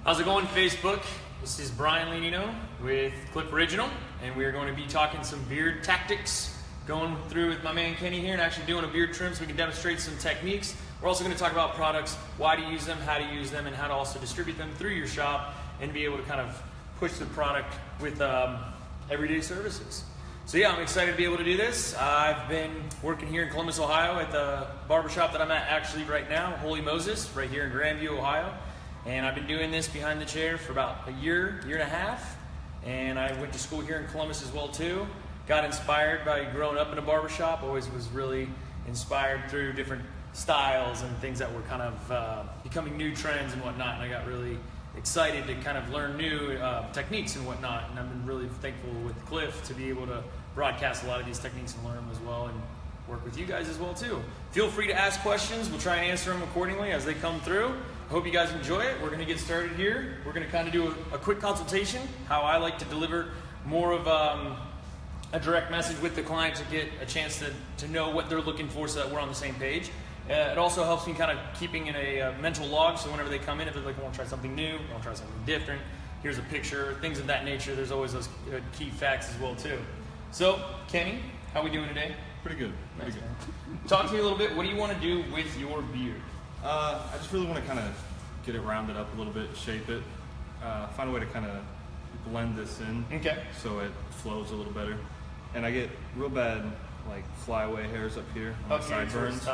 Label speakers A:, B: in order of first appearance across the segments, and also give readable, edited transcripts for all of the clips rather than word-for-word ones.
A: How's it going, Facebook? This is Brian Leonino with Clip Original, and we are going to be talking some beard tactics, going through with my man Kenny here and actually doing a beard trim so we can demonstrate some techniques. We're also going to talk about products, why to use them, how to use them, and how to also distribute them through your shop and be able to kind of push the product with everyday services. So yeah, I'm excited to be able to do this. I've been working here in Columbus, Ohio at the barbershop that I'm at actually right now, Holy Moses, right here in Grandview, Ohio. And I've been doing this behind the chair for about a year and a half. And I went to school here in Columbus as well too. Got inspired by growing up in a barbershop. Always was really inspired through different styles and things that were kind of becoming new trends and whatnot. And I got really excited to kind of learn new techniques and whatnot. And I've been really thankful with Cliff to be able to broadcast a lot of these techniques and learn them as well, and work with you guys as well too. Feel free to ask questions. We'll try and answer them accordingly as they come through. Hope you guys enjoy it. We're going to get started here. We're going to kind of do a quick consultation, how I like to deliver more of a direct message with the client to get a chance to know what they're looking for so that we're on the same page. It also helps me kind of keeping in a mental log, so whenever they come in, if they're like, I want to try something new, I want to try something different, here's a picture, things of that nature, there's always those key facts as well too. So, Kenny, how we doing today?
B: Pretty good. Pretty good.
A: Talk to me a little bit. What do you want to do with your beard?
B: I just really want to kind of get it rounded up a little bit, shape it, find a way to kind of blend this in,
A: okay,
B: so it flows a little better. And I get real bad like flyaway hairs up here on the sideburns.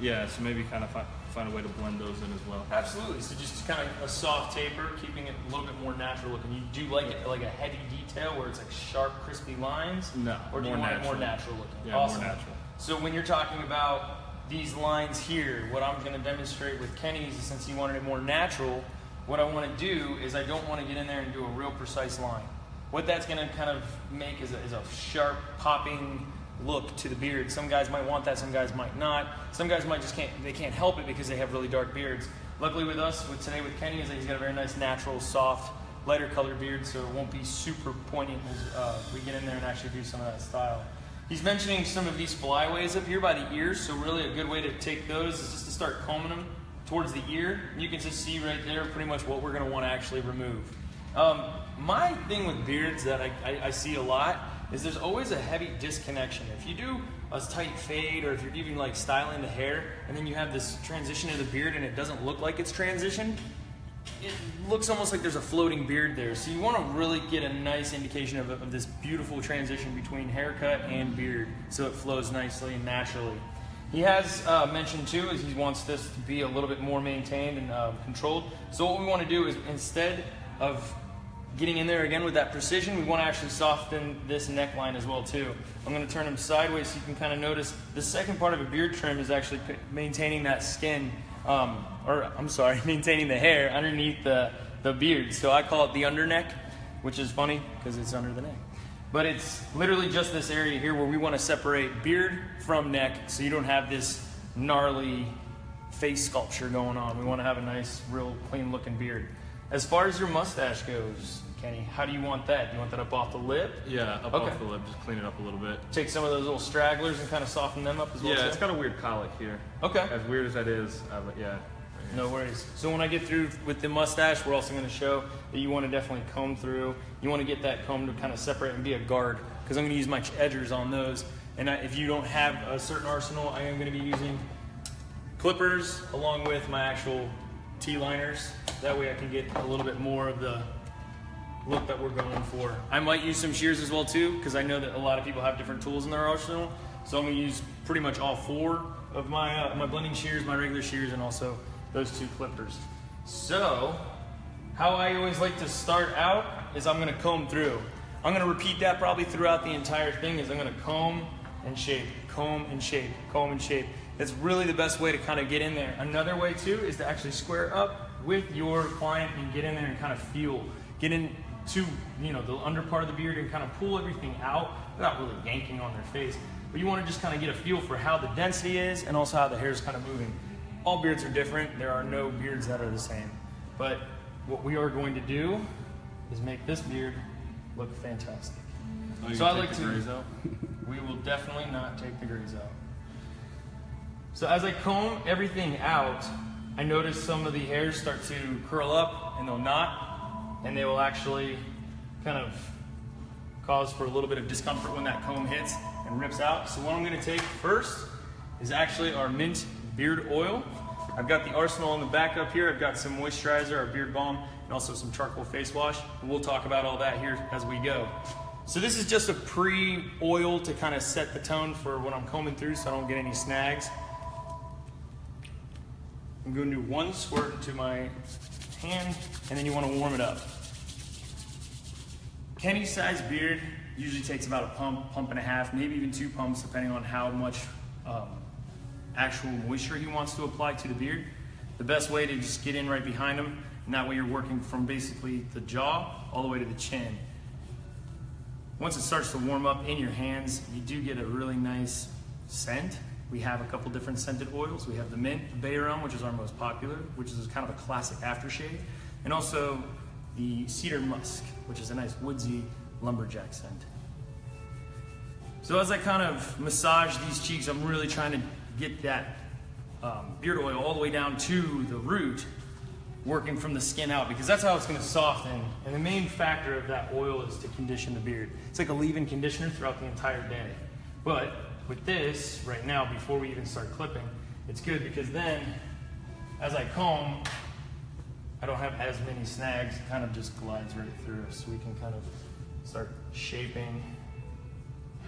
B: Yeah, so maybe kind of find a way to blend those in as well.
A: Absolutely. So just kind of a soft taper, keeping it a little bit more natural looking. You do like it like a heavy detail where it's like sharp, crispy lines?
B: No,
A: or do you want it more natural looking?
B: Yeah,
A: awesome.
B: more natural.
A: So when you're talking about these lines here, what I'm going to demonstrate with Kenny's is, since he wanted it more natural, what I want to do is I don't want to get in there and do a real precise line. What that's going to kind of make is a sharp, popping look to the beard. Some guys might want that, some guys might not. Some guys might just can't help it because they have really dark beards. Luckily with us, today with Kenny, is that he's got a very nice, natural, soft, lighter colored beard, so it won't be super poignant as we get in there and actually do some of that style. He's mentioning some of these flyaways up here by the ears, so really a good way to take those is just to start combing them towards the ear. You can just see right there pretty much what we're going to want to actually remove. My thing with beards that I see a lot is there's always a heavy disconnection. If you do a tight fade, or if you're even like styling the hair and then you have this transition in the beard and it doesn't look like it's transitioned, it looks almost like there's a floating beard there. So you want to really get a nice indication of this beautiful transition between haircut and beard so it flows nicely and naturally. He has mentioned too is he wants this to be a little bit more maintained and controlled. So what we want to do is, instead of getting in there again with that precision, we want to actually soften this neckline as well too. I'm going to turn him sideways so you can kind of notice the second part of a beard trim is actually maintaining that skin, maintaining the hair underneath the beard. So I call it the under neck, which is funny because it's under the neck. But it's literally just this area here where we want to separate beard from neck so you don't have this gnarly face sculpture going on. We want to have a nice, real clean looking beard. As far as your mustache goes, Kenny, how do you want that? Do you want that up off the lip?
B: Yeah, up off the lip, just clean it up a little bit.
A: Take some of those little stragglers and kind of soften them up as well?
B: Yeah, it's got a weird colic here.
A: Okay.
B: As weird as that is, but yeah.
A: No worries. So when I get through with the mustache, we're also going to show that you want to definitely comb through. You want to get that comb to kind of separate and be a guard, because I'm going to use my edgers on those. And if you don't have a certain arsenal, I am going to be using clippers along with my actual T-liners. That way I can get a little bit more of the look that we're going for. I might use some shears as well too, because I know that a lot of people have different tools in their arsenal. So I'm going to use pretty much all four of my blending shears, my regular shears, and also those two clippers. So how I always like to start out is I'm going to comb through. I'm going to repeat that probably throughout the entire thing. Is I'm going to comb and shape, comb and shape, comb and shape. That's really the best way to kind of get in there. Another way too is to actually square up with your client and get in there and kind of feel, get into the under part of the beard and kind of pull everything out without really yanking on their face. But you want to just kind of get a feel for how the density is and also how the hair is kind of moving. All beards are different. There are no beards that are the same. But what we are going to do is make this beard look fantastic.
B: Oh,
A: so I like
B: to. Grays out?
A: We will definitely not take the grays out. So as I comb everything out, I notice some of the hairs start to curl up and they'll knot, and they will actually kind of cause for a little bit of discomfort when that comb hits and rips out. So what I'm gonna take first is actually our mint beard oil. I've got the arsenal in the back up here. I've got some moisturizer, our beard balm, and also some charcoal face wash. And we'll talk about all that here as we go. So this is just a pre-oil to kind of set the tone for when I'm combing through so I don't get any snags. I'm going to do 1 squirt into my hand, and then you want to warm it up. Kenny's size beard usually takes about a pump and a half, maybe even 2 pumps, depending on how much actual moisture he wants to apply to the beard. The best way to just get in right behind him, and that way you're working from basically the jaw all the way to the chin. Once it starts to warm up in your hands, you do get a really nice scent. We have a couple different scented oils. We have the mint, the bay rum, which is our most popular, which is kind of a classic aftershave, and also the cedar musk, which is a nice woodsy lumberjack scent. So as I kind of massage these cheeks, I'm really trying to get that beard oil all the way down to the root, working from the skin out, because that's how it's going to soften. And the main factor of that oil is to condition the beard. It's like a leave-in conditioner throughout the entire day. But with this, right now, before we even start clipping, it's good because then, as I comb, I don't have as many snags. It kind of just glides right through, so we can kind of start shaping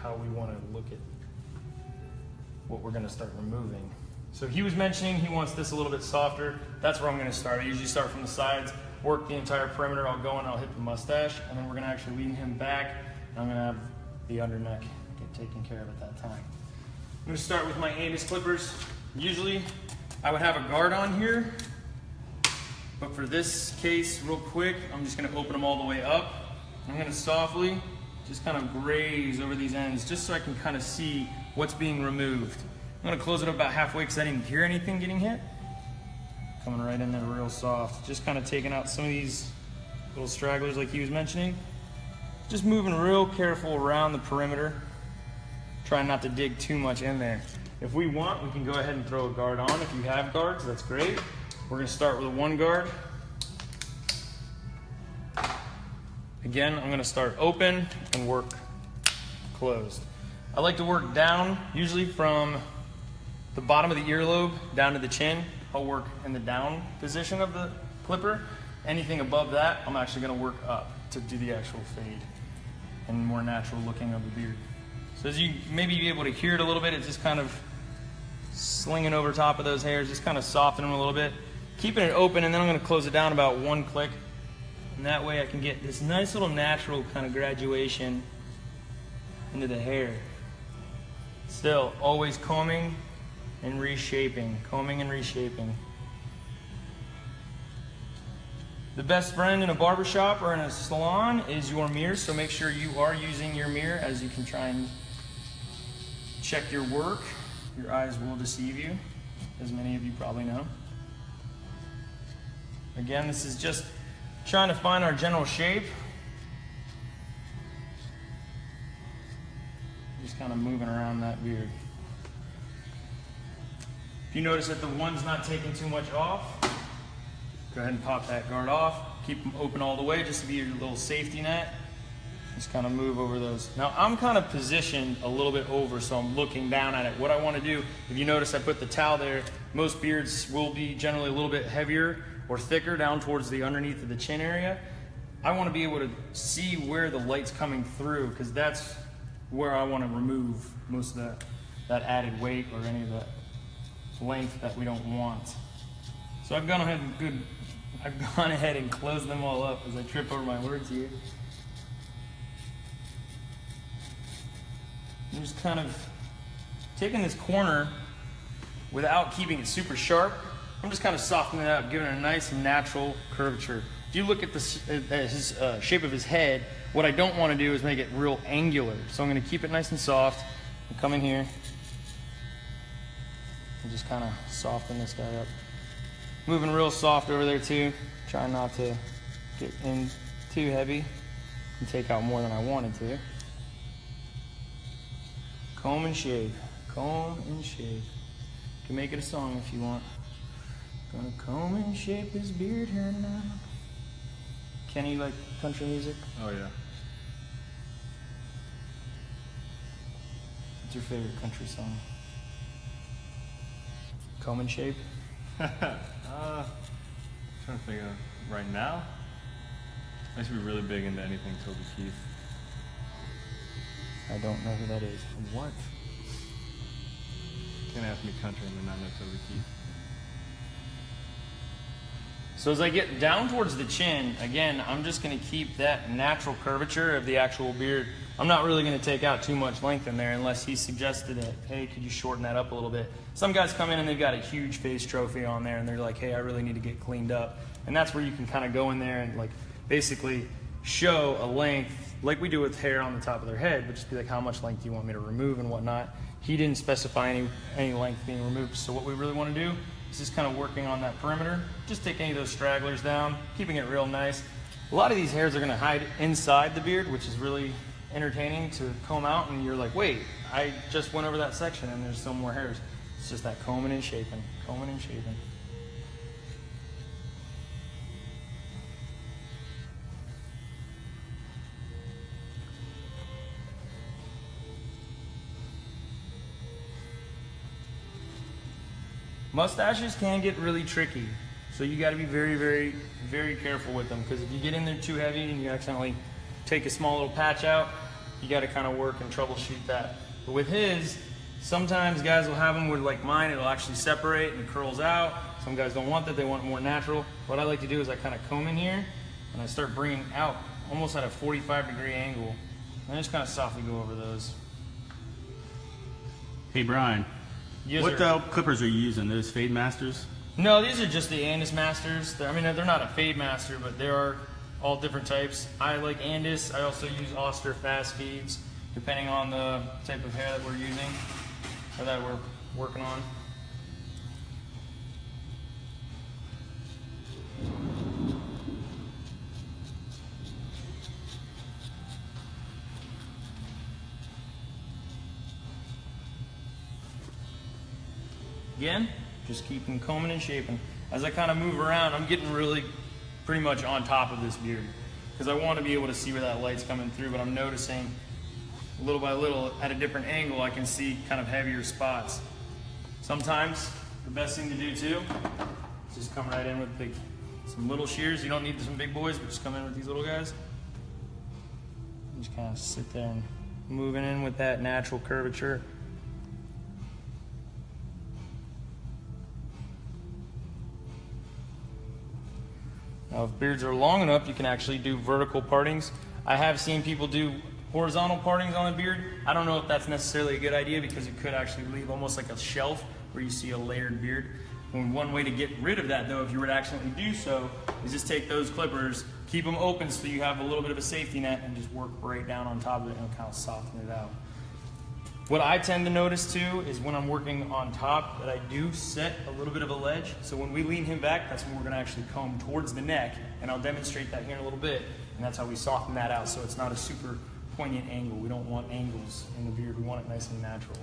A: how we want to look at what we're going to start removing. So he was mentioning he wants this a little bit softer. That's where I'm going to start. I usually start from the sides, work the entire perimeter. I'll go and I'll hit the mustache, and then we're going to actually lean him back. And I'm going to have the underneck get taken care of at that time. I'm going to start with my Amos clippers. Usually I would have a guard on here, but for this case, real quick, I'm just going to open them all the way up. I'm going to softly just kind of graze over these ends just so I can kind of see what's being removed. I'm going to close it up about halfway because I didn't hear anything getting hit. Coming right in there real soft. Just kind of taking out some of these little stragglers like he was mentioning. Just moving real careful around the perimeter. Trying not to dig too much in there. If we want, we can go ahead and throw a guard on. If you have guards, that's great. We're going to start with 1 guard. Again, I'm going to start open and work closed. I like to work down, usually from the bottom of the earlobe down to the chin. I'll work in the down position of the clipper. Anything above that, I'm actually going to work up to do the actual fade and more natural looking of the beard. So as you maybe be able to hear it a little bit, it's just kind of slinging over top of those hairs, just kind of softening them a little bit. Keeping it open, and then I'm going to close it down about 1 click. And that way I can get this nice little natural kind of graduation into the hair. Still, always combing and reshaping, combing and reshaping. The best friend in a barbershop or in a salon is your mirror, so make sure you are using your mirror as you can try and check your work. Your eyes will deceive you, as many of you probably know. Again, this is just trying to find our general shape. Just kind of moving around that beard. If you notice that the one's not taking too much off, go ahead and pop that guard off. Keep them open all the way just to be your little safety net. Just kind of move over those. Now I'm kind of positioned a little bit over, so I'm looking down at it. What I want to do, if you notice I put the towel there, most beards will be generally a little bit heavier or thicker down towards the underneath of the chin area. I want to be able to see where the light's coming through, because that's where I want to remove most of that added weight or any of that length that we don't want. So I've gone ahead and closed them all up as I trip over my words here. I'm just kind of taking this corner without keeping it super sharp. I'm just kind of softening it up, giving it a nice natural curvature. If you look at his shape of his head, what I don't want to do is make it real angular. So I'm going to keep it nice and soft and come in here and just kind of soften this guy up. Moving real soft over there too. Trying not to get in too heavy and take out more than I wanted to. Comb and shave. Comb and shave. You can make it a song if you want. Gonna comb and shape his beard hair now. Kenny like country music?
B: Oh yeah.
A: What's your favorite country song? Comb and Shape?
B: Trying to think of right now. I used to be really big into anything Toby Keith.
A: I don't know who that is.
B: What? Can't ask me country and not know Toby Keith.
A: So as I get down towards the chin, again, I'm just going to keep that natural curvature of the actual beard. I'm not really going to take out too much length in there unless he suggested that, hey, could you shorten that up a little bit? Some guys come in and they've got a huge face trophy on there and they're like, hey, I really need to get cleaned up. And that's where you can kind of go in there and like basically show a length like we do with hair on the top of their head, but just be like, how much length do you want me to remove and whatnot. He didn't specify any length being removed. So what we really want to do is just kind of working on that perimeter. Just take any of those stragglers down, keeping it real nice. A lot of these hairs are going to hide inside the beard, which is really entertaining to comb out, and you're like, wait, I just went over that section and there's still more hairs. It's just that combing and shaping, combing and shaping. Mustaches can get really tricky, so you got to be very, very, very careful with them, because if you get in there too heavy and you accidentally take a small little patch out, you got to kind of work and troubleshoot that. But with his, sometimes guys will have them with, like mine, it'll actually separate and it curls out. Some guys don't want that, they want it more natural. What I like to do is I kind of comb in here and I start bringing out almost at a 45-degree angle. And I just kind of softly go over those.
C: Hey Brian,
A: Yes,
C: what clippers are you using? Those Fade Masters?
A: No, these are just the Andis Masters. I mean, they're not a Fade Master, but there are all different types. I like Andis. I also use Oster Fast Feeds, depending on the type of hair that we're using or that we're working on. Again, just keep them combing and shaping. As I kind of move around, I'm getting really pretty much on top of this beard because I want to be able to see where that light's coming through, but I'm noticing little by little at a different angle I can see kind of heavier spots. Sometimes the best thing to do too is just come right in with some little shears. You don't need some big boys, but just come in with these little guys. And just kind of sit there and moving in with that natural curvature. Now, if beards are long enough, you can actually do vertical partings. I have seen people do horizontal partings on a beard. I don't know if that's necessarily a good idea because it could actually leave almost like a shelf where you see a layered beard. And one way to get rid of that, though, if you were to accidentally do so, is just take those clippers, keep them open so you have a little bit of a safety net, and just work right down on top of it and it'll kind of soften it out. What I tend to notice too is when I'm working on top that I do set a little bit of a ledge. So when we lean him back, that's when we're gonna actually comb towards the neck, and I'll demonstrate that here in a little bit, and that's how we soften that out so it's not a super poignant angle. We don't want angles in the beard, we want it nice and natural.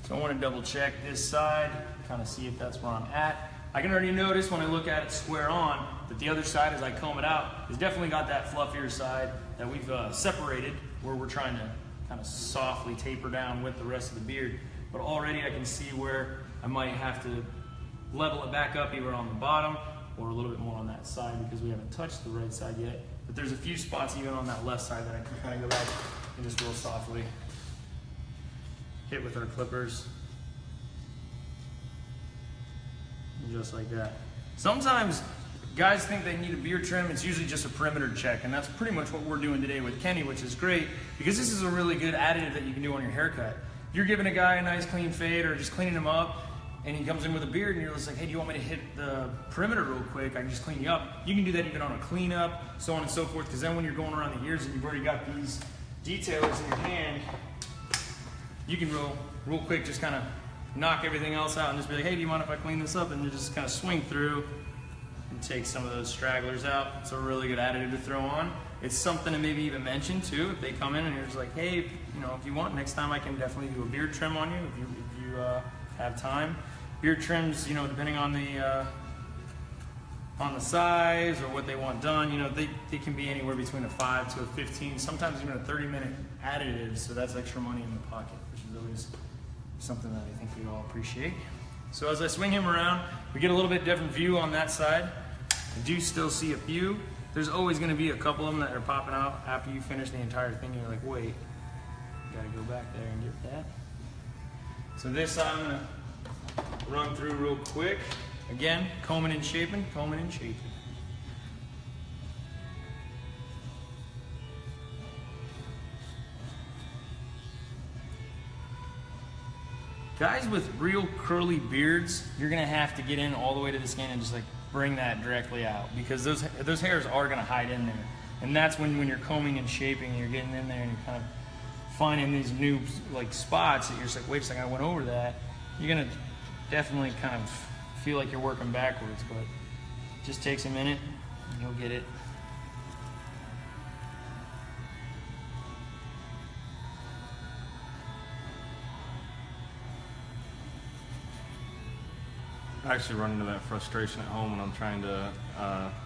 A: So I want to double check this side, kind of see if that's where I'm at. I can already notice when I look at it square on that the other side, as I comb it out, has definitely got that fluffier side that we've separated, where we're trying to kind of softly taper down with the rest of the beard. But already I can see where I might have to level it back up either on the bottom or a little bit more on that side because we haven't touched the right side yet. But there's a few spots even on that left side that I can kind of go back and just real softly hit with our clippers, just like that. Sometimes guys think they need a beard trim. It's usually just a perimeter check, and that's pretty much what we're doing today with Kenny, which is great because this is a really good additive that you can do on your haircut. You're giving a guy a nice clean fade or just cleaning him up, and he comes in with a beard and you're just like, hey, do you want me to hit the perimeter real quick? I can just clean you up. You can do that even on a cleanup, so on and so forth, because then when you're going around the ears and you've already got these details in your hand, you can real quick just kind of knock everything else out and just be like, hey, do you mind if I clean this up? And you just kind of swing through and take some of those stragglers out. It's a really good additive to throw on. It's something to maybe even mention too if they come in and you're just like, hey, you know, if you want, next time I can definitely do a beard trim on you if you have time. Beard trims, you know, depending on the size or what they want done, you know, they can be anywhere between a 5 to a 15, sometimes even a 30-minute additive, so that's extra money in the pocket, which is always something that I think we all appreciate. So as I swing him around, we get a little bit different view on that side. I do still see a few. There's always going to be a couple of them that are popping out after you finish the entire thing. You're like, wait, gotta go back there and get that. So this side I'm going to run through real quick. Again, combing and shaping, combing and shaping. Guys with real curly beards, you're gonna have to get in all the way to the skin and just like bring that directly out, because those hairs are gonna hide in there. And that's when you're combing and shaping, you're getting in there and you're kind of finding these new like spots that you're just like, wait a second, I went over that. You're gonna definitely kind of feel like you're working backwards, but it just takes a minute and you'll get it.
B: I actually run into that frustration at home when I'm trying to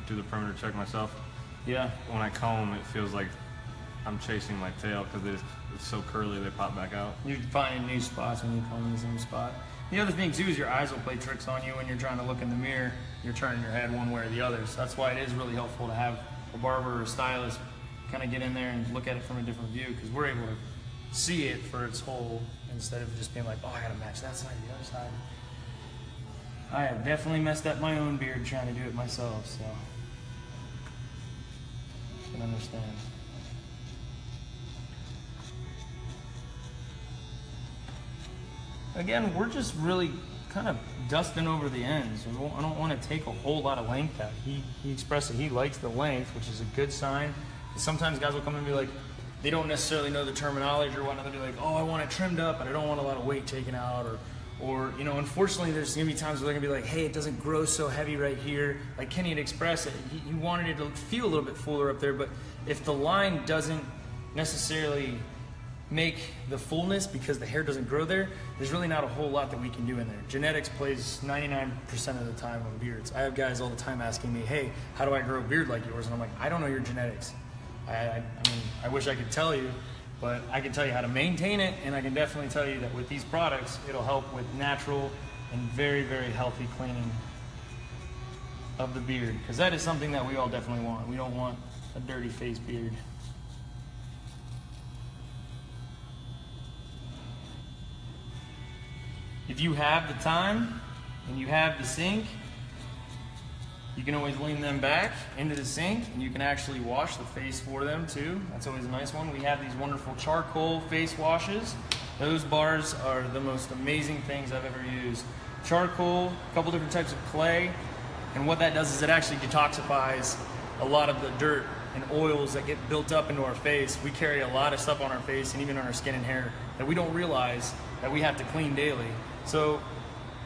B: do the perimeter check myself.
A: Yeah.
B: When I comb, it feels like I'm chasing my tail because it's so curly they pop back out.
A: You're finding new spots when you comb in the same spot. The other thing too is your eyes will play tricks on you when you're trying to look in the mirror. You're turning your head one way or the other. So that's why it is really helpful to have a barber or a stylist kind of get in there and look at it from a different view, because we're able to see it for its whole instead of just being like, oh, I gotta match that side to the other side. I have definitely messed up my own beard trying to do it myself, so I can understand. Again, we're just really kind of dusting over the ends. I don't want to take a whole lot of length out. He expressed that he likes the length, which is a good sign. Sometimes guys will come and be like, they don't necessarily know the terminology or whatnot. They'll be like, oh, I want it trimmed up, but I don't want a lot of weight taken out, or you know, unfortunately, there's gonna be times where they're gonna be like, hey, it doesn't grow so heavy right here. Like Kenny had expressed it, he wanted it to feel a little bit fuller up there, but if the line doesn't necessarily make the fullness because the hair doesn't grow there, there's really not a whole lot that we can do in there. Genetics plays 99% of the time on beards. I have guys all the time asking me, hey, how do I grow a beard like yours? And I'm like, I don't know your genetics. I mean, I wish I could tell you, but I can tell you how to maintain it, and I can definitely tell you that with these products, it'll help with natural and very, very healthy cleaning of the beard, because that is something that we all definitely want. We don't want a dirty face beard. If you have the time and you have the sink, you can always lean them back into the sink and you can actually wash the face for them too. That's always a nice one. We have these wonderful charcoal face washes. Those bars are the most amazing things I've ever used. Charcoal, a couple different types of clay, and what that does is it actually detoxifies a lot of the dirt and oils that get built up into our face. We carry a lot of stuff on our face and even on our skin and hair that we don't realize that we have to clean daily. So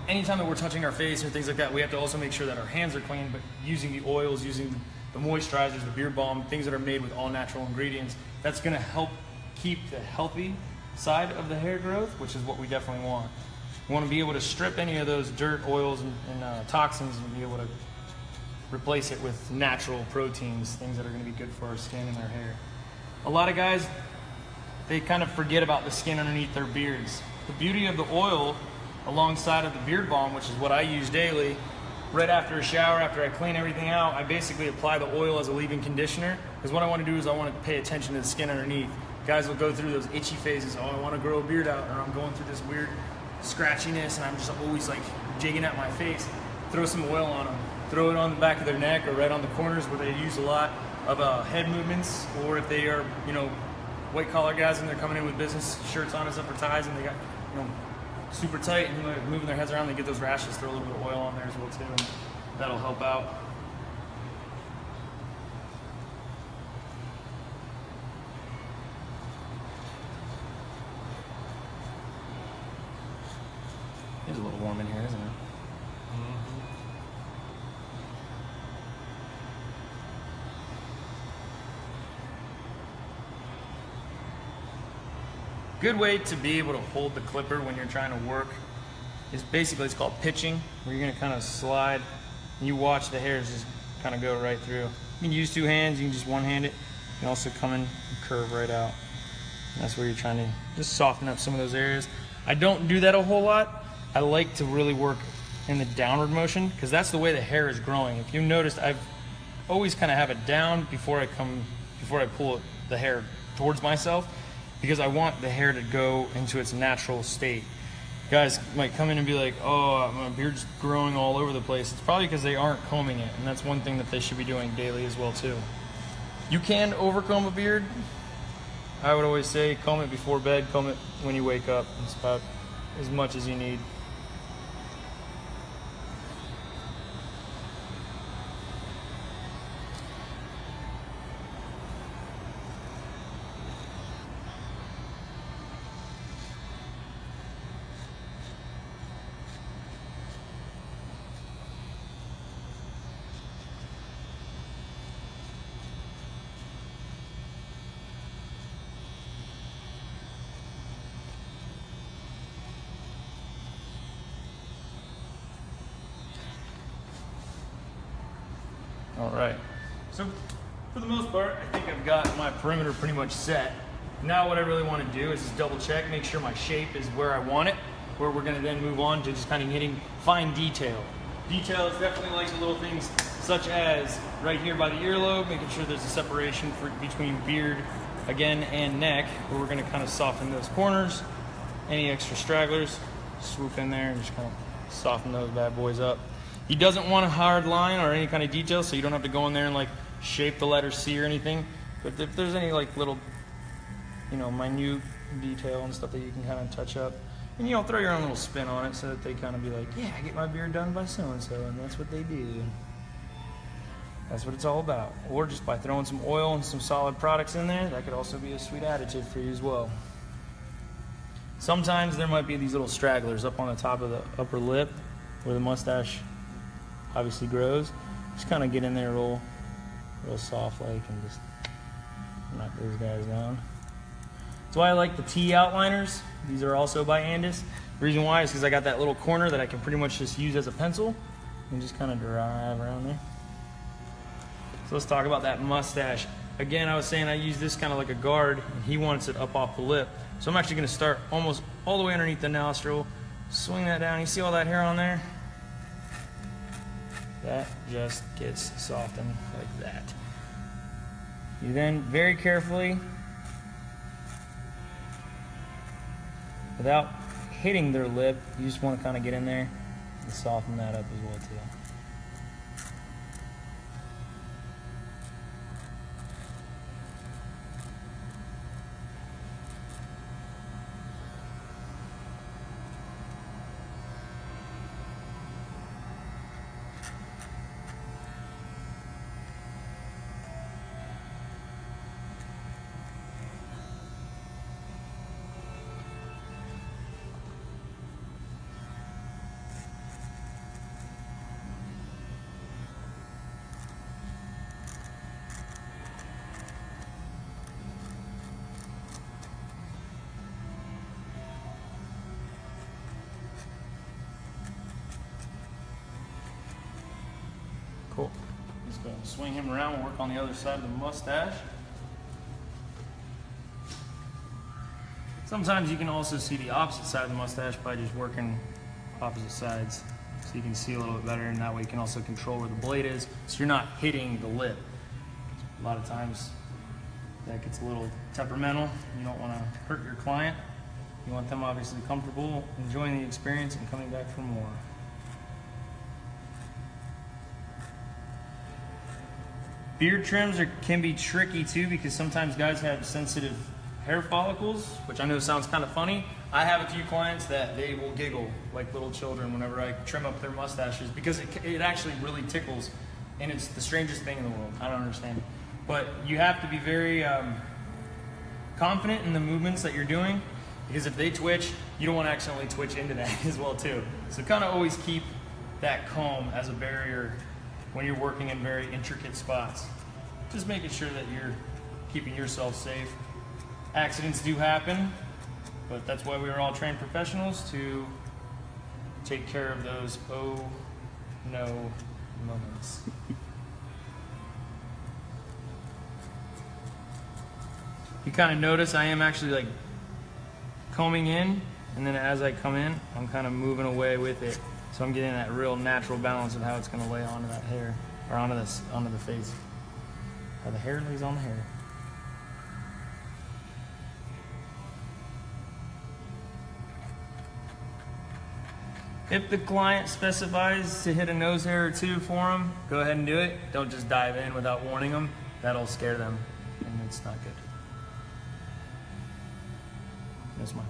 A: anytime that we're touching our face or things like that, we have to also make sure that our hands are clean, but using the oils, using the moisturizers, the beard balm, things that are made with all natural ingredients, that's gonna help keep the healthy side of the hair growth, which is what we definitely want. We wanna be able to strip any of those dirt, oils, and toxins and be able to replace it with natural proteins, things that are gonna be good for our skin and our hair. A lot of guys, they kind of forget about the skin underneath their beards. The beauty of the oil alongside of the beard balm, which is what I use daily, right after a shower, after I clean everything out, I basically apply the oil as a leave-in conditioner, because what I want to do is I want to pay attention to the skin underneath. Guys will go through those itchy phases, oh, I want to grow a beard out, or I'm going through this weird scratchiness and I'm just always like jigging at my face. Throw some oil on them. Throw it on the back of their neck or right on the corners where they use a lot of head movements, or if they are, you know, white collar guys and they're coming in with business shirts on and stuff or ties and they got, you know, super tight and they're moving their heads around, they get those rashes, throw a little bit of oil on there as well too, and that'll help out. It's a little warm in here, isn't it? Good way to be able to hold the clipper when you're trying to work is basically, it's called pitching, where you're gonna kind of slide and you watch the hairs just kind of go right through. You can use two hands, you can just one hand it. You can also come in and curve right out. And that's where you're trying to just soften up some of those areas. I don't do that a whole lot. I like to really work in the downward motion because that's the way the hair is growing. If you noticed, I've always kind of have it down before I pull the hair towards myself, because I want the hair to go into its natural state. Guys might come in and be like, oh, my beard's growing all over the place. It's probably because they aren't combing it, and that's one thing that they should be doing daily as well too. You can overcomb a beard. I would always say comb it before bed, comb it when you wake up. It's about as much as you need. All right, so for the most part, I think I've got my perimeter pretty much set. Now what I really want to do is just double check, make sure my shape is where I want it, where we're going to then move on to just kind of hitting fine detail. Detail is definitely like the little things such as right here by the earlobe, making sure there's a separation between beard, again, and neck, where we're going to kind of soften those corners. Any extra stragglers, swoop in there and just kind of soften those bad boys up. He doesn't want a hard line or any kind of detail, so you don't have to go in there and like shape the letter C or anything. But if there's any like little, minute detail and stuff that you can kind of touch up, and throw your own little spin on it so that they kind of be like, yeah, I get my beard done by so-and-so, and that's what they do. That's what it's all about. Or just by throwing some oil and some solid products in there, that could also be a sweet additive for you as well. Sometimes there might be these little stragglers up on the top of the upper lip where the mustache obviously grows. Just kind of get in there real soft like and just knock those guys down. That's why I like the T outliners. These are also by Andis. The reason why is because I got that little corner that I can pretty much just use as a pencil and just kind of drive around there. So let's talk about that mustache. Again, I was saying I use this kind of like a guard, and he wants it up off the lip. So I'm actually going to start almost all the way underneath the nostril, swing that down. You see all that hair on there? That just gets softened like that. You then very carefully, without hitting their lip, you just want to kind of get in there and soften that up as well too. Cool. Let's go and swing him around and work on the other side of the mustache. Sometimes you can also see the opposite side of the mustache by just working opposite sides. So you can see a little bit better, and that way you can also control where the blade is, so you're not hitting the lip. A lot of times that gets a little temperamental. You don't want to hurt your client. You want them obviously comfortable, enjoying the experience, and coming back for more. Beard trims can be tricky too, because sometimes guys have sensitive hair follicles, which I know sounds kind of funny. I have a few clients that they will giggle like little children whenever I trim up their mustaches because it actually really tickles, and it's the strangest thing in the world. I don't understand it. But you have to be very confident in the movements that you're doing, because if they twitch, you don't want to accidentally twitch into that as well too. So kind of always keep that comb as a barrier when you're working in very intricate spots. Just making sure that you're keeping yourself safe. Accidents do happen, but that's why we are all trained professionals, to take care of those oh no moments. You kind of notice I am actually like combing in, and then as I come in, I'm kind of moving away with it. So I'm getting that real natural balance of how it's going to lay onto that hair, or onto the face. How the hair lays on the hair. If the client specifies to hit a nose hair or two for them, go ahead and do it. Don't just dive in without warning them. That'll scare them, and it's not good. No smiling.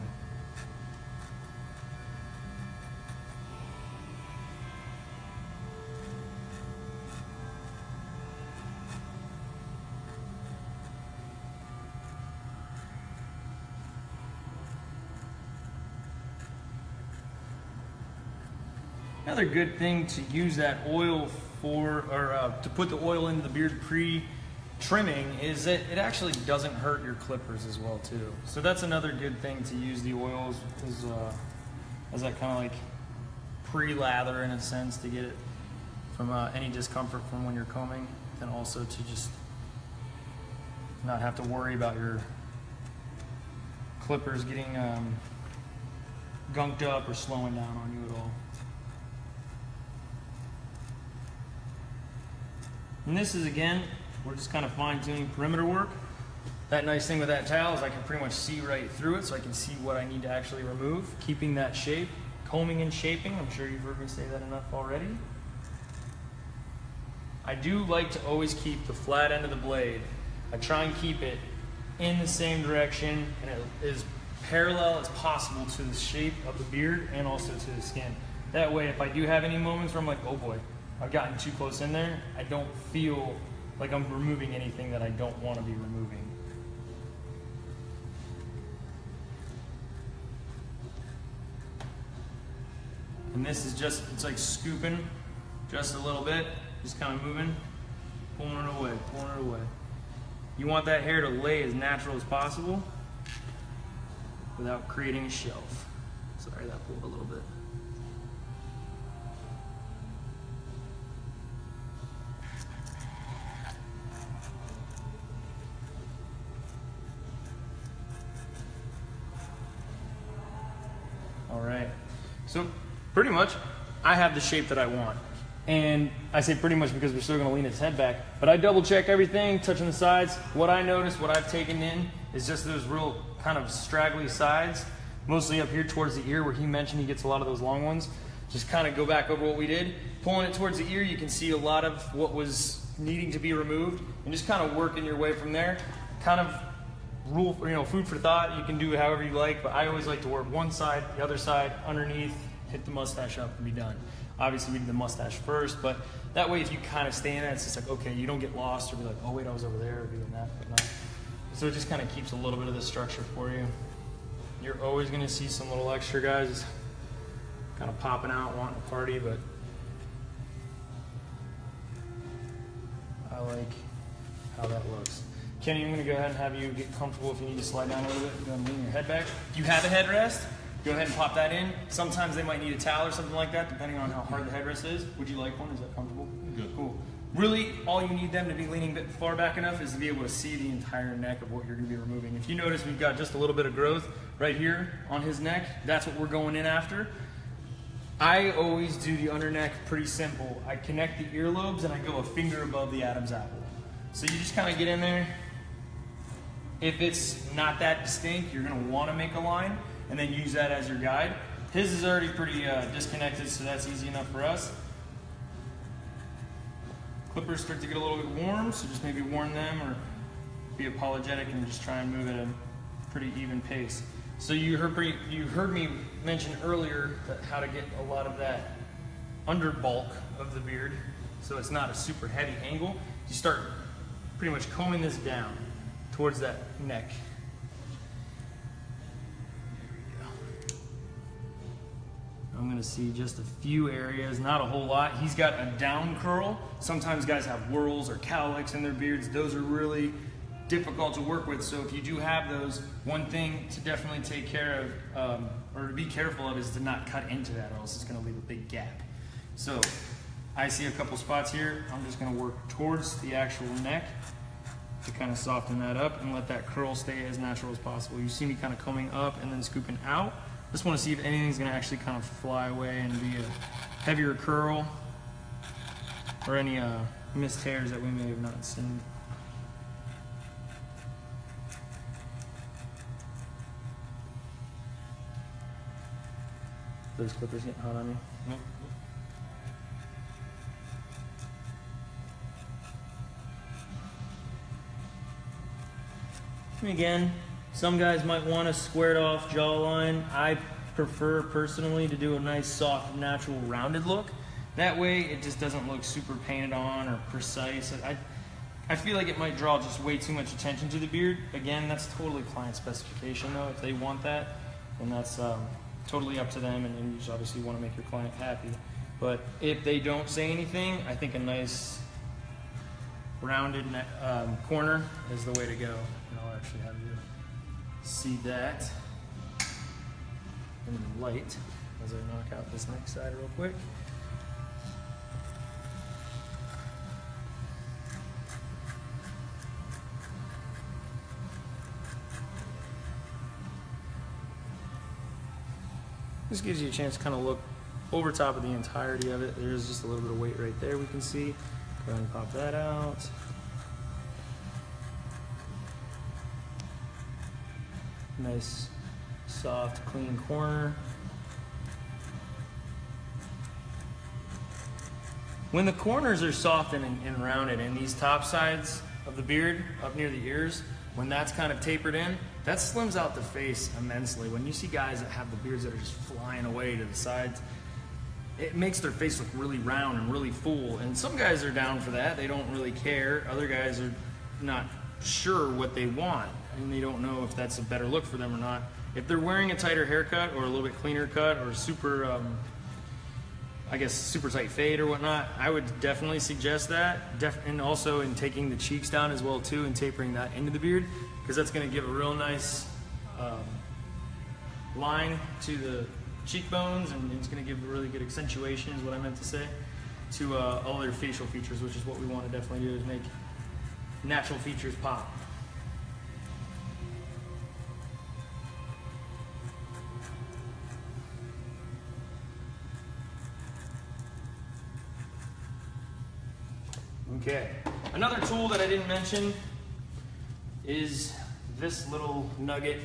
A: Another good thing to use that oil for, or to put the oil into the beard pre-trimming, is that it actually doesn't hurt your clippers as well too. So that's another good thing to use the oils as that kind of like pre-lather in a sense, to get it from any discomfort from when you're combing, and also to just not have to worry about your clippers getting gunked up or slowing down on you at all. And this is, again, we're just kind of fine-tuning perimeter work. That nice thing with that towel is I can pretty much see right through it, so I can see what I need to actually remove. Keeping that shape, combing and shaping. I'm sure you've heard me say that enough already. I do like to always keep the flat end of the blade. I try and keep it in the same direction and as parallel as possible to the shape of the beard and also to the skin. That way, if I do have any moments where I'm like, oh boy, I've gotten too close in there, I don't feel like I'm removing anything that I don't want to be removing. And this is just, it's like scooping just a little bit, just kind of moving, pulling it away, pulling it away. You want that hair to lay as natural as possible without creating a shelf. Sorry, that pulled a little bit. All right, so pretty much I have the shape that I want. And I say pretty much because we're still gonna lean his head back, but I double check everything, touching the sides. What I noticed, what I've taken in, is just those real kind of straggly sides, mostly up here towards the ear where he mentioned he gets a lot of those long ones. Just kind of go back over what we did. Pulling it towards the ear, you can see a lot of what was needing to be removed, and just kind of working your way from there. Kind of rule, food for thought. You can do it however you like, but I always like to work one side, the other side, underneath, hit the mustache up and be done. Obviously we do the mustache first, but that way if you kind of stay in it, it's just like, okay, you don't get lost or be like, oh wait, I was over there doing that, but not. So it just kind of keeps a little bit of the structure for you. You're always gonna see some little extra guys kind of popping out, wanting to party, but I like how that looks. Kenny, I'm gonna go ahead and have you get comfortable. If you need to slide down a little bit, go ahead and lean your head back. If you have a headrest, go ahead and pop that in. Sometimes they might need a towel or something like that, depending on how hard the headrest is. Would you like one? Is that comfortable?
B: Good.
A: Cool. Really, all you need them to be leaning a bit far back enough is to be able to see the entire neck of what you're going to be removing. If you notice, we've got just a little bit of growth right here on his neck. That's what we're going in after. I always do the under neck pretty simple. I connect the earlobes and I go a finger above the Adam's apple. So you just kind of get in there. If it's not that distinct, you're going to want to make a line and then use that as your guide. His is already pretty disconnected, so that's easy enough for us. Clippers start to get a little bit warm, so just maybe warm them or be apologetic and just try and move at a pretty even pace. So you heard me mention earlier that how to get a lot of that under bulk of the beard, so it's not a super heavy angle. You start pretty much combing this down towards that neck. There we go. I'm gonna see just a few areas, not a whole lot. He's got a down curl. Sometimes guys have whorls or cowlicks in their beards. Those are really difficult to work with, so if you do have those, one thing to definitely take care of, or to be careful of, is to not cut into that, or else it's gonna leave a big gap. So I see a couple spots here. I'm just gonna work towards the actual neck to kind of soften that up and let that curl stay as natural as possible. You see me kind of coming up and then scooping out. Just want to see if anything's gonna actually kind of fly away and be a heavier curl, or any missed hairs that we may have not seen. Those clippers getting hot on you?
B: Nope.
A: Again, some guys might want a squared off jawline. I prefer personally to do a nice soft natural rounded look. That way it just doesn't look super painted on or precise. I feel like it might draw just way too much attention to the beard. Again, that's totally client specification though. If they want that, then that's totally up to them, and you just obviously want to make your client happy. But if they don't say anything, I think a nice rounded corner is the way to go. And I'll actually have you see that in the light as I knock out this next side real quick. This gives you a chance to kind of look over top of the entirety of it. There's just a little bit of weight right there we can see. Go ahead and pop that out. Nice, soft, clean corner. When the corners are soft and rounded, and these top sides of the beard up near the ears, when that's kind of tapered in, that slims out the face immensely. When you see guys that have the beards that are just flying away to the sides, it makes their face look really round and really full. And some guys are down for that. They don't really care. Other guys are not sure what they want, and they don't know if that's a better look for them or not. If they're wearing a tighter haircut or a little bit cleaner cut or super, I guess, super tight fade or whatnot, I would definitely suggest that. And also in taking the cheeks down as well too and tapering that into the beard, because that's going to give a real nice line to the cheekbones, and it's going to give a really good accentuation, is what I meant to say, to all their facial features, which is what we want to definitely do, is make natural features pop. Okay, another tool that I didn't mention is this little nugget.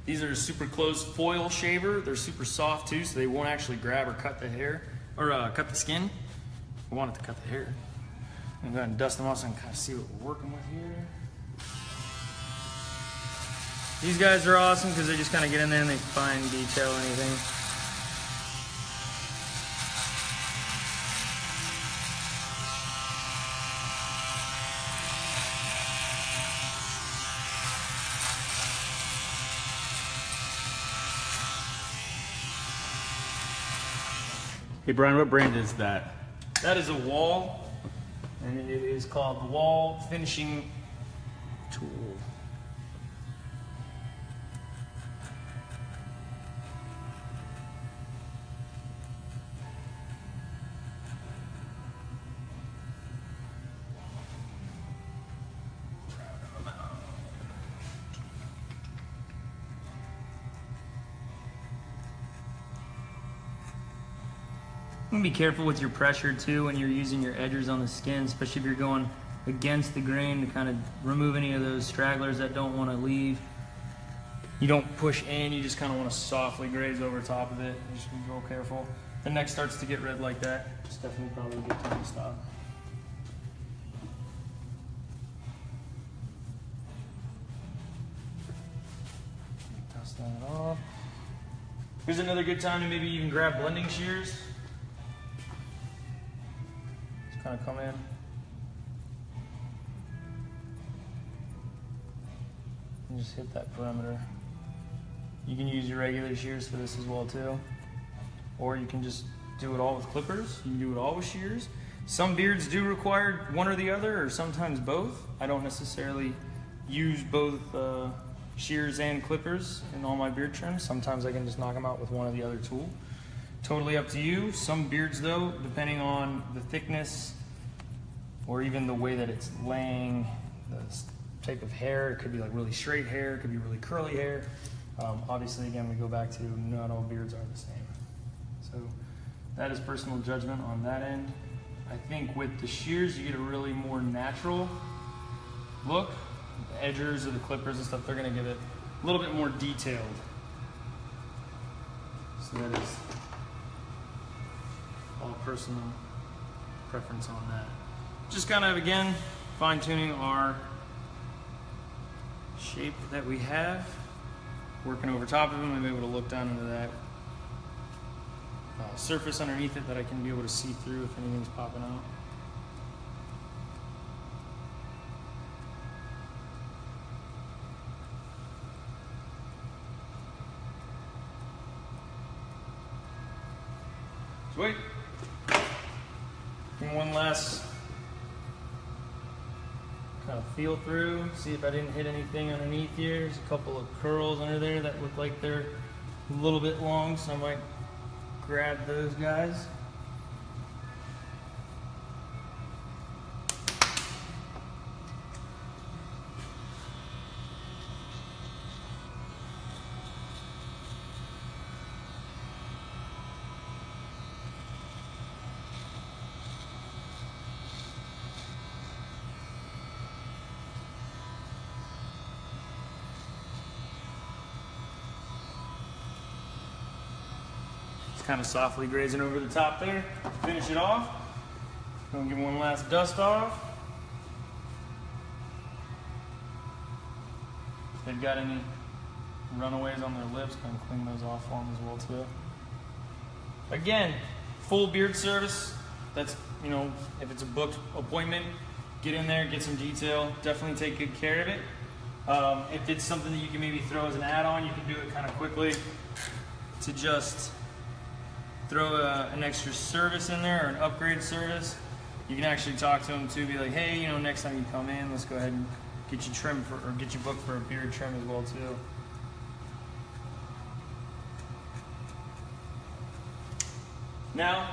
A: These are a super close foil shaver. They're super soft too, so they won't actually grab or cut the hair, or cut the skin. We want it to cut the hair. I'm going to go ahead and dust them off so I can kind of see what we're working with here. These guys are awesome because they just kind of get in there and they fine detail anything.
C: Hey Brian, what brand is that?
A: That is a Wall, and it is called the Wall Finishing Tool. Be careful with your pressure too when you're using your edgers on the skin, especially if you're going against the grain to kind of remove any of those stragglers that don't want to leave. You don't push in, you just kind of want to softly graze over top of it. You just be real careful. The neck starts to get red like that, it's definitely probably a good time to stop. Rinse that off. Here's another good time to maybe even grab blending shears. Just kind of come in. And just hit that perimeter. You can use your regular shears for this as well too. Or you can just do it all with clippers. You can do it all with shears. Some beards do require one or the other, or sometimes both. I don't necessarily use both shears and clippers in all my beard trims. Sometimes I can just knock them out with one or the other tool. Totally up to you. Some beards though, depending on the thickness or even the way that it's laying, the type of hair, it could be like really straight hair, it could be really curly hair. Obviously again, we go back to not all beards are the same. So that is personal judgment on that end. I think with the shears, you get a really more natural look. The edgers or the clippers and stuff, they're gonna give it a little bit more detailed. So that is all personal preference on that. Just kind of, again, fine tuning our shape that we have. Working over top of them, I'm able to look down into that surface underneath it that I can be able to see through if anything's popping out. So wait, give me one last kind of feel through, see if I didn't hit anything underneath here. There's a couple of curls under there that look like they're a little bit long, so I might grab those guys. Kind of softly grazing over the top there. Finish it off. Gonna give one last dust off. If they've got any runaways on their lips, kind of clean those off for them as well too. Again, full beard service. That's, you know, if it's a booked appointment, get in there, get some detail. Definitely take good care of it. If it's something that you can maybe throw as an add-on, you can do it kind of quickly to just throw an extra service in there or an upgrade service. You can actually talk to them too, be like, hey, you know, next time you come in, let's go ahead and get you trimmed for, or get you booked for a beard trim as well too. Now,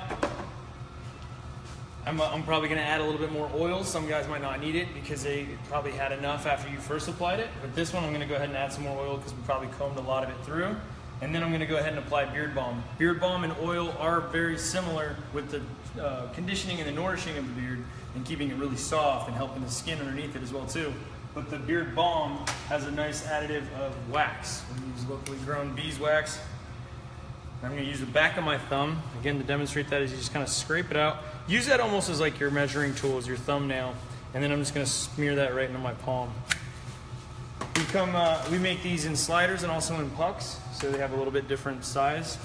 A: I'm probably going to add a little bit more oil. Some guys might not need it because they probably had enough after you first applied it. But this one, I'm going to go ahead and add some more oil because we probably combed a lot of it through. And then I'm going to go ahead and apply beard balm. Beard balm and oil are very similar with the conditioning and the nourishing of the beard and keeping it really soft and helping the skin underneath it as well too. But the beard balm has a nice additive of wax. We use locally grown beeswax. I'm going to use the back of my thumb. Again, to demonstrate that is you just kind of scrape it out. Use that almost as like your measuring tool, as your thumbnail. And then I'm just going to smear that right into my palm. We make these in sliders and also in pucks, so they have a little bit different size.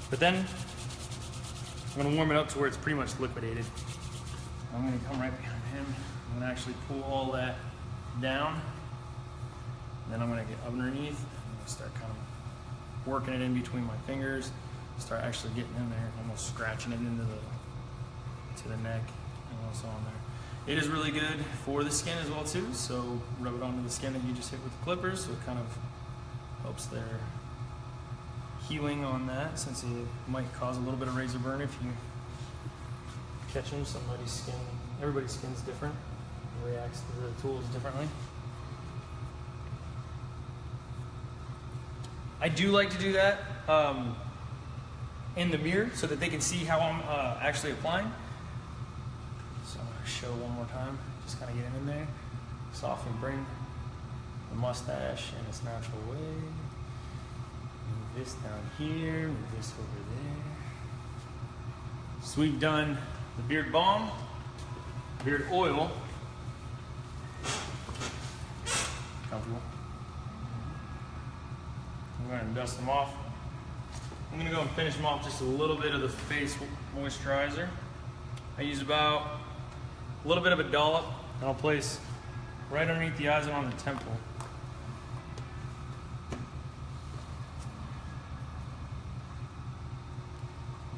A: But then I'm going to warm it up to where it's pretty much liquidated. I'm going to come right behind him. I'm going to actually pull all that down. Then I'm going to get underneath and start kind of working it in between my fingers. Start actually getting in there, almost scratching it into the neck and also on there. It is really good for the skin as well too, so rub it onto the skin that you just hit with the clippers, so it kind of helps their healing on that, since it might cause a little bit of razor burn if you catch them. Somebody's skin, everybody's skin's different, it reacts to the tools differently. I do like to do that in the mirror so that they can see how I'm actually applying. So I'm going to show one more time, just kind of getting in there. Softly bring the mustache in its natural way. Move this down here, move this over there. So we've done the beard balm, beard oil. Comfortable? I'm going to dust them off. I'm going to go and finish them off just a little bit of the face moisturizer. I use about a little bit of a dollop, and I'll place right underneath the eyes and on the temple.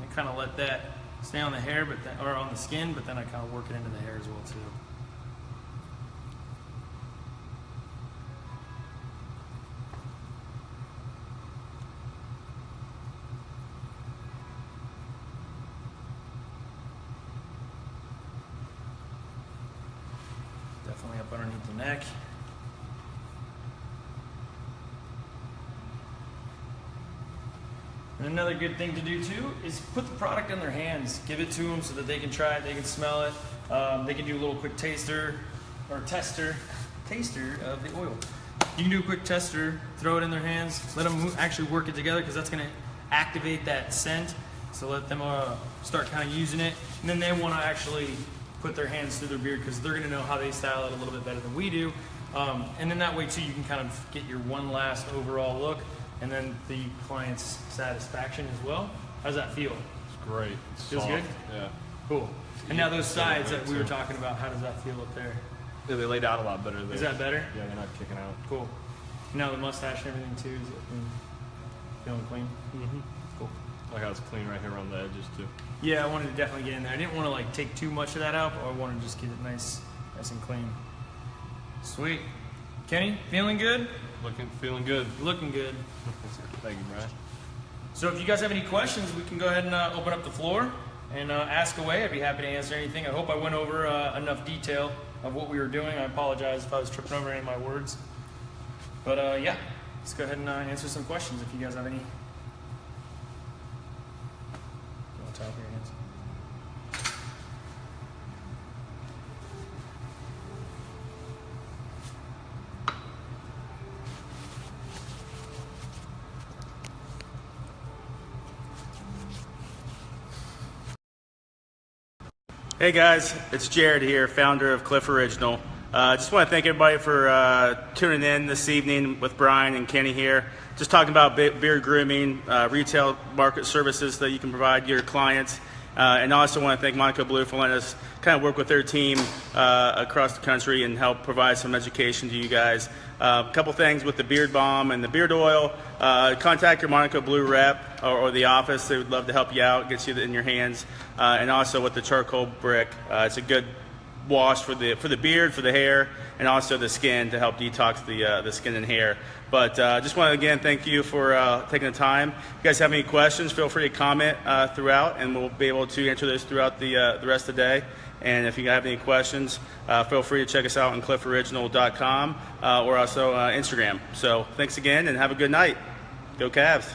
A: And kind of let that stay on the hair, but then, or on the skin, but then I kind of work it into the hair as well too. Definitely up underneath the neck. And another good thing to do too is put the product in their hands. Give it to them so that they can try it, they can smell it. They can do a little quick taster of the oil. You can do a quick tester, throw it in their hands, let them actually work it together because that's going to activate that scent. So let them start kind of using it. And then they want to actually put their hands through their beard because they're going to know how they style it a little bit better than we do. And then that way too you can kind of get your one last overall look and then the client's satisfaction as well. How's that feel?
B: It's great. It's
A: Feels
B: soft.
A: good?
B: Yeah.
A: Cool. And now those sides that we were talking about, how does that feel up there?
B: Yeah, they lay down a lot better there.
A: Is that better?
B: Yeah, they're not kicking out.
A: Cool. Now the mustache and everything too, is it feeling clean?
B: Mm-hmm.
A: Cool.
B: Like how it's clean right here on the edges too.
A: Yeah, I wanted to definitely get in there. I didn't want to like take too much of that out, but I wanted to just get it nice and clean. Sweet. Kenny, feeling good?
B: Feeling good.
A: Looking good.
B: Thank you, Brian.
A: So if you guys have any questions, we can go ahead and open up the floor and ask away. I'd be happy to answer anything. I hope I went over enough detail of what we were doing. I apologize if I was tripping over any of my words. But yeah, let's go ahead and answer some questions if you guys have any. You want to talk your hands?
C: Hey guys, it's Jared here, founder of Cliff Original. Just want to thank everybody for tuning in this evening with Brian and Kenny here. Just talking about beard grooming, retail market services that you can provide your clients. And also want to thank ManocoBlue for letting us kind of work with their team across the country and help provide some education to you guys. A couple things with the beard balm and the beard oil. Contact your ManocoBlue rep or the office. They would love to help you out, get you in your hands. And also with the charcoal brick, it's a good wash for the beard, for the hair, and also the skin to help detox the skin and hair. But just want to again thank you for taking the time. If you guys have any questions, feel free to comment throughout, and we'll be able to answer those throughout the rest of the day. And if you have any questions, feel free to check us out on clifforiginal.com or also Instagram. So thanks again, and have a good night. Go Cavs.